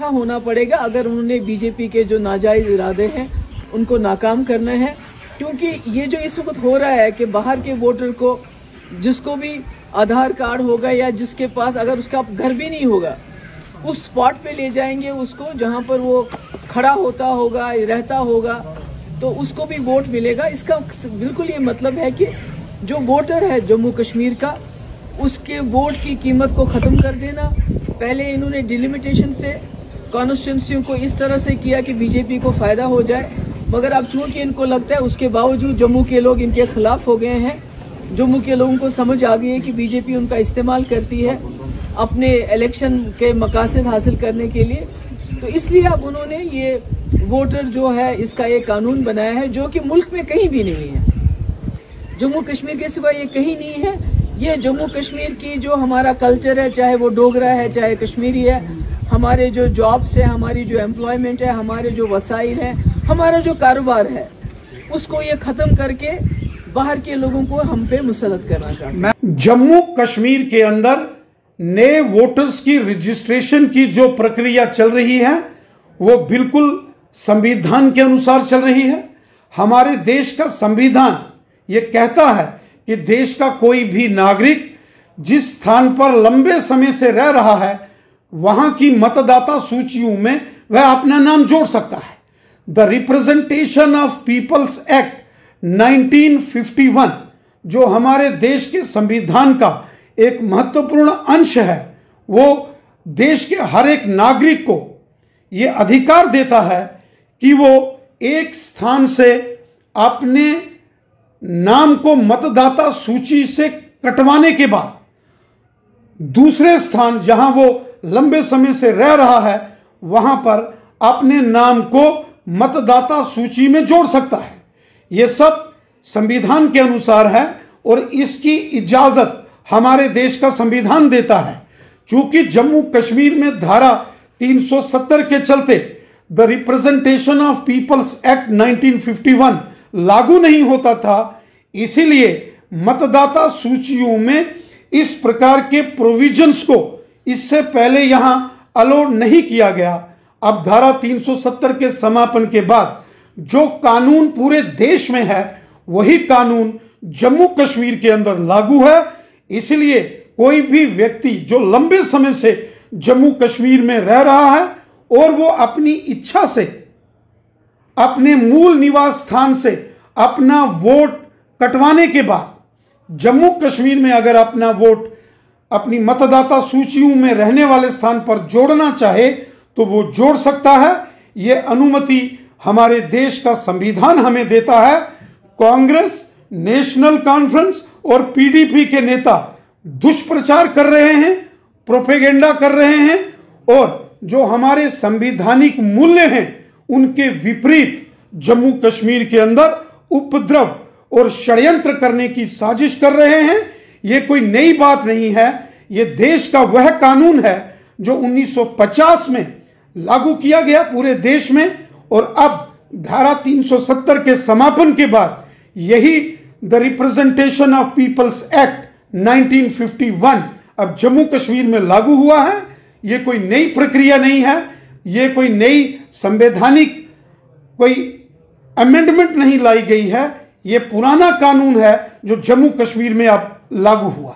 होना पड़ेगा अगर उन्होंने बीजेपी के जो नाजायज इरादे हैं उनको नाकाम करना है। क्योंकि ये जो इस वक्त हो रहा है कि बाहर के वोटर को, जिसको भी आधार कार्ड होगा या जिसके पास अगर उसका घर भी नहीं होगा, उस स्पॉट पे ले जाएंगे उसको जहां पर वो खड़ा होता होगा, रहता होगा, तो उसको भी वोट मिलेगा। इसका बिल्कुल ये मतलब है कि जो वोटर है जम्मू कश्मीर का, उसके वोट की कीमत को ख़त्म कर देना। पहले इन्होंने डिलिमिटेशन से कॉन्स्टिट्यूंसियों को इस तरह से किया कि बीजेपी को फ़ायदा हो जाए, मगर अब चूंकि इनको लगता है, उसके बावजूद जम्मू के लोग इनके खिलाफ हो गए हैं। जम्मू के लोगों को समझ आ गई है कि बीजेपी उनका इस्तेमाल करती है अपने इलेक्शन के मकासद हासिल करने के लिए। तो इसलिए अब उन्होंने ये वोटर जो है इसका एक कानून बनाया है जो कि मुल्क में कहीं भी नहीं है, जम्मू कश्मीर के सिवा ये कहीं नहीं है। ये जम्मू कश्मीर की जो हमारा कल्चर है, चाहे वो डोगरा है चाहे कश्मीरी है, हमारे जो जॉब्स है, हमारी जो एम्प्लॉयमेंट है, हमारे जो वसाइल है, हमारा जो कारोबार है, उसको ये ख़त्म करके बाहर के लोगों को हम पे मुसलत करना चाहते हैं। जम्मू कश्मीर के अंदर नए वोटर्स की रजिस्ट्रेशन की जो प्रक्रिया चल रही है वो बिल्कुल संविधान के अनुसार चल रही है। हमारे देश का संविधान ये कहता है कि देश का कोई भी नागरिक जिस स्थान पर लंबे समय से रह रहा है वहां की मतदाता सूचियों में वह अपना नाम जोड़ सकता है। The representation of peoples act 1951 जो हमारे देश के संविधान का एक महत्वपूर्ण अंश है, वो देश के हर एक नागरिक को ये अधिकार देता है कि वो एक स्थान से अपने नाम को मतदाता सूची से कटवाने के बाद दूसरे स्थान जहां वो लंबे समय से रह रहा है वहां पर अपने नाम को मतदाता सूची में जोड़ सकता है। ये सब संविधान के अनुसार है और इसकी इजाजत हमारे देश का संविधान देता है। चूंकि जम्मू कश्मीर में धारा 370 के चलते the representation of peoples act 1951 लागू नहीं होता था, इसीलिए मतदाता सूचियों में इस प्रकार के प्रोविजंस को इससे पहले यहां अलाउ नहीं किया गया। अब धारा 370 के समापन के बाद जो कानून पूरे देश में है वही कानून जम्मू कश्मीर के अंदर लागू है। इसलिए कोई भी व्यक्ति जो लंबे समय से जम्मू कश्मीर में रह रहा है और वो अपनी इच्छा से अपने मूल निवास स्थान से अपना वोट कटवाने के बाद जम्मू कश्मीर में अगर अपना वोट अपनी मतदाता सूचियों में रहने वाले स्थान पर जोड़ना चाहे तो वो जोड़ सकता है। ये अनुमति हमारे देश का संविधान हमें देता है। कांग्रेस, नेशनल कॉन्फ्रेंस और पीडीपी के नेता दुष्प्रचार कर रहे हैं, प्रोपेगेंडा कर रहे हैं और जो हमारे संवैधानिक मूल्य हैं उनके विपरीत जम्मू कश्मीर के अंदर उपद्रव और षड्यंत्र करने की साजिश कर रहे हैं। ये कोई नई बात नहीं है, ये देश का वह कानून है जो 1950 में लागू किया गया पूरे देश में और अब धारा 370 के समापन के बाद यही the representation of peoples act 1951 अब जम्मू कश्मीर में लागू हुआ है। ये कोई नई प्रक्रिया नहीं है, ये कोई नई संवैधानिक कोई अमेंडमेंट नहीं लाई गई है, ये पुराना कानून है जो जम्मू कश्मीर में अब लागू हुआ।